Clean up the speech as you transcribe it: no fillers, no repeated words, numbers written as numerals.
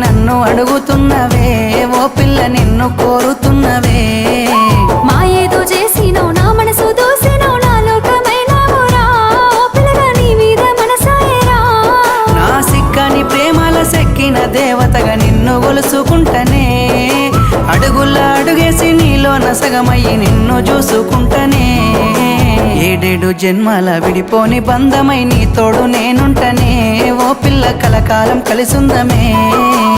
నన్ను అడుగుతున్నవే ఓ పిల్ల నిన్ను కోరుతున్నవే మా ఏదో చేసినవు నా మనసు దోసినవు నా లోకమైనవురా ఓ పిల్లగా నీ మీద మనసాయరా నా సిక్కని ప్రేమల సెక్కిన దేవతగా నిన్ను గొలుసుకుంటనే అడుగుల్లా అడుగేసి నీలో నసగమయ్యి నిన్ను చూసుకుంటనే ఏడేడు జన్మల విడిపోని బంధమై నీ తోడు నేనుంటనే ఓ పిల్ల కలకాలం కలిసుందమే